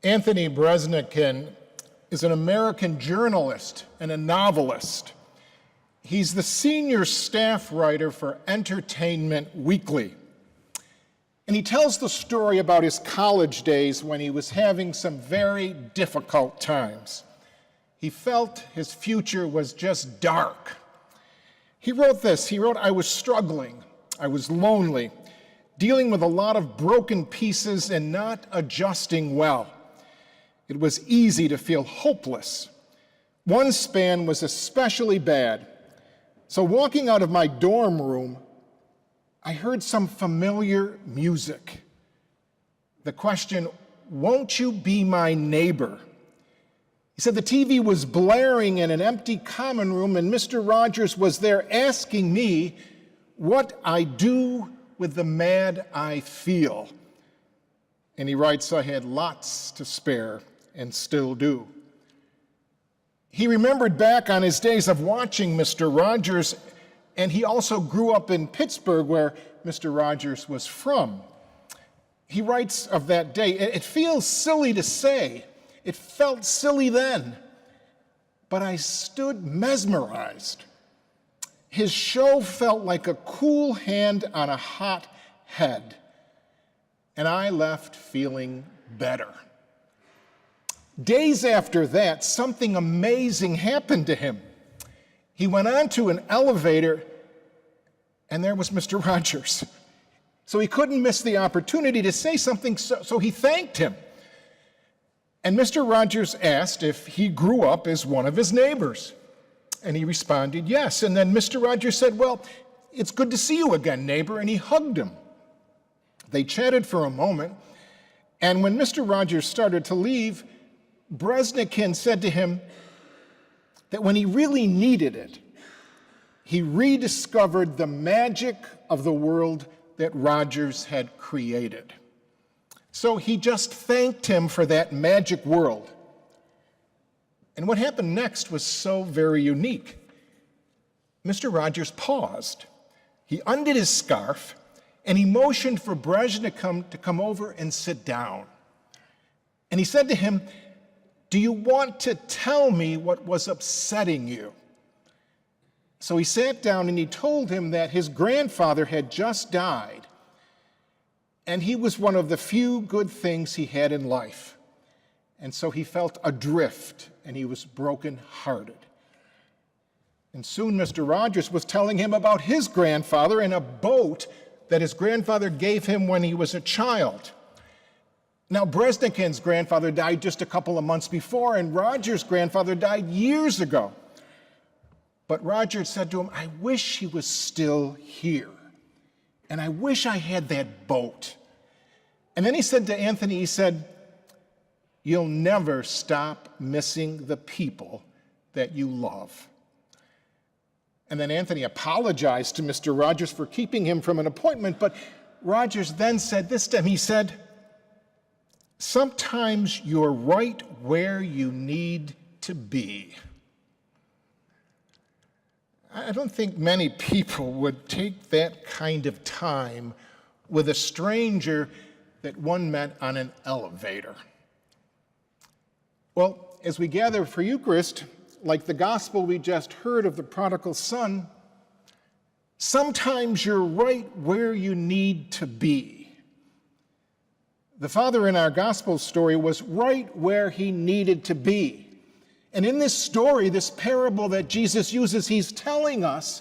Anthony Breznican is an American journalist and a novelist. He's the senior staff writer for Entertainment Weekly. And he tells the story about his college days when he was having some very difficult times. He felt his future was just dark. He wrote this, I was struggling, I was lonely, dealing with a lot of broken pieces and not adjusting well. It was easy to feel hopeless. One span was especially bad. So walking out of my dorm room, I heard some familiar music. The question, "Won't you be my neighbor?" He said the TV was blaring in an empty common room, and Mr. Rogers was there asking me what I do with the mad I feel. And he writes, I had lots to spare and still do. He remembered back on his days of watching Mr. Rogers, and he also grew up in Pittsburgh, where Mr. Rogers was from. He writes of that day, it feels silly to say, it felt silly then, but I stood mesmerized. His show felt like a cool hand on a hot head, and I left feeling better. Days after that, something amazing happened to him. He went onto an elevator, and there was Mr. Rogers. So he couldn't miss the opportunity to say something, so he thanked him. And Mr. Rogers asked if he grew up as one of his neighbors. And he responded, yes. And then Mr. Rogers said, well, it's good to see you again, neighbor, and he hugged him. They chatted for a moment, and when Mr. Rogers started to leave, Breznican said to him that when he really needed it, he rediscovered the magic of the world that Rogers had created. So he just thanked him for that magic world. And what happened next was so very unique. Mr. Rogers paused. He undid his scarf, and he motioned for Breznican to come over and sit down. And he said to him, do you want to tell me what was upsetting you? So he sat down and he told him that his grandfather had just died, and he was one of the few good things he had in life. And so he felt adrift, and he was broken-hearted. And soon Mr. Rogers was telling him about his grandfather and a boat that his grandfather gave him when he was a child. Now, Breznican's grandfather died just a couple of months before, and Rogers' grandfather died years ago. But Rogers said to him, I wish he was still here, and I wish I had that boat. And then he said to Anthony, he said, you'll never stop missing the people that you love. And then Anthony apologized to Mr. Rogers for keeping him from an appointment, but Rogers then said this to him, he said, sometimes you're right where you need to be. I don't think many people would take that kind of time with a stranger that one met on an elevator. Well, as we gather for Eucharist, like the gospel we just heard of the prodigal son, sometimes you're right where you need to be. The father in our gospel story was right where he needed to be. And in this story, this parable that Jesus uses, he's telling us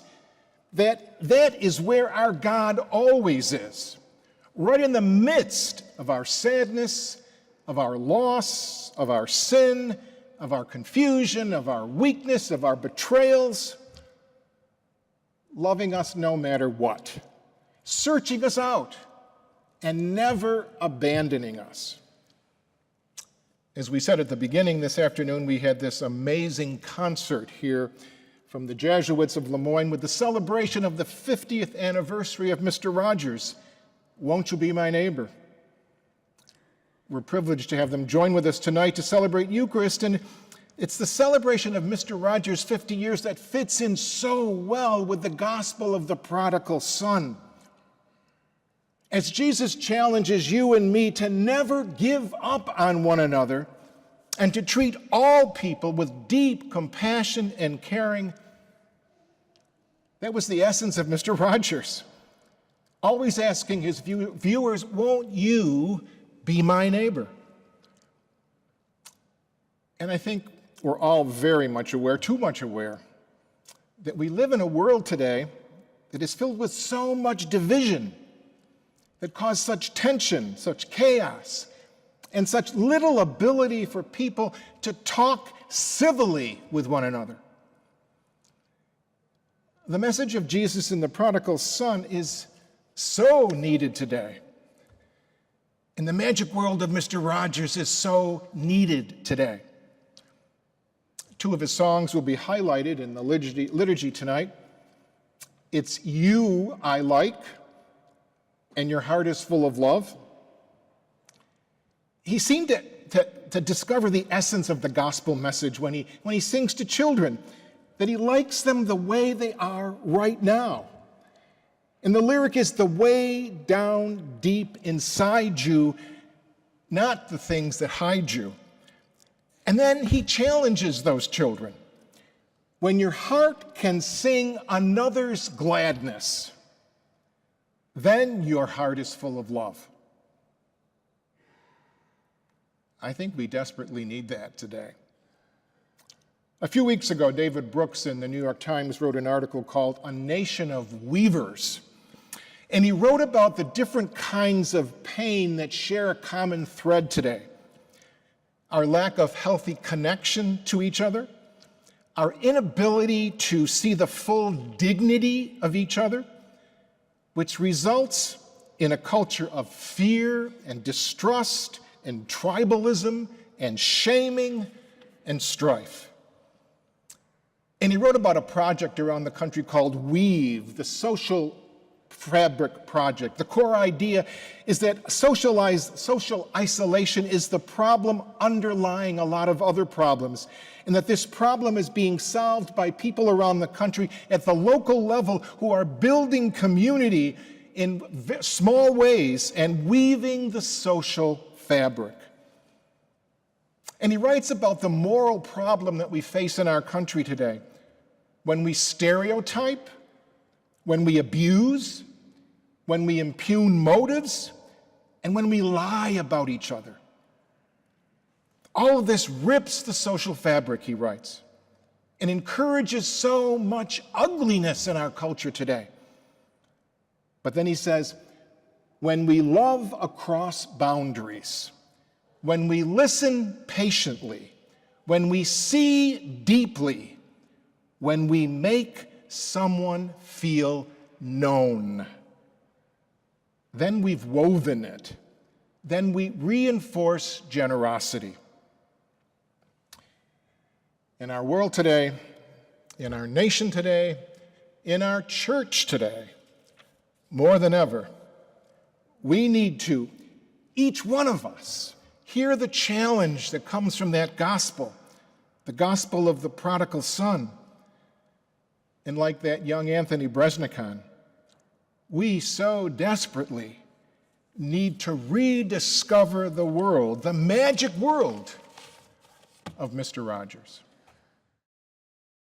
that that is where our God always is, right in the midst of our sadness, of our loss, of our sin, of our confusion, of our weakness, of our betrayals, loving us no matter what, searching us out, and never abandoning us. As we said at the beginning this afternoon, we had this amazing concert here from the Jesuits of Lemoyne with the celebration of the 50th anniversary of Mr. Rogers. Won't you be my neighbor? We're privileged to have them join with us tonight to celebrate Eucharist, and it's the celebration of Mr. Rogers' 50 years that fits in so well with the gospel of the prodigal son. as Jesus challenges you and me to never give up on one another and to treat all people with deep compassion and caring. That was the essence of Mr. Rogers, always asking his viewers, won't you be my neighbor? And I think we're all very much aware, too much aware, that we live in a world today that is filled with so much division, that cause such tension, such chaos, and such little ability for people to talk civilly with one another. The message of Jesus in the prodigal son is so needed today. And the magic world of Mr. Rogers is so needed today. Two of his songs will be highlighted in the liturgy tonight. It's You I Like, and Your Heart is Full of Love. He seemed to discover the essence of the gospel message when he sings to children, that he likes them the way they are right now. And the lyric is the way down deep inside you, not the things that hide you. And then he challenges those children. When your heart can sing another's gladness, then your heart is full of love. I think we desperately need that today. A few weeks ago, David Brooks in the New York Times wrote an article called A Nation of Weavers. And he wrote about the different kinds of pain that share a common thread today. Our lack of healthy connection to each other, our inability to see the full dignity of each other, which results in a culture of fear and distrust and tribalism and shaming and strife. And he wrote about a project around the country called Weave, the social fabric project. The core idea is that social isolation is the problem underlying a lot of other problems, and that this problem is being solved by people around the country at the local level who are building community in small ways and weaving the social fabric. And he writes about the moral problem that we face in our country today when we stereotype, when we abuse, when we impugn motives, and when we lie about each other. All of this rips the social fabric, he writes, and encourages so much ugliness in our culture today. But then he says, when we love across boundaries, when we listen patiently, when we see deeply, when we make someone feel known, then we've woven it. Then we reinforce generosity. In our world today, in our nation today, in our church today, more than ever, we need to, each one of us, hear the challenge that comes from that gospel, the gospel of the prodigal son. And like that young Anthony Bresnikon, we so desperately need to rediscover the world, the magic world of Mr. Rogers.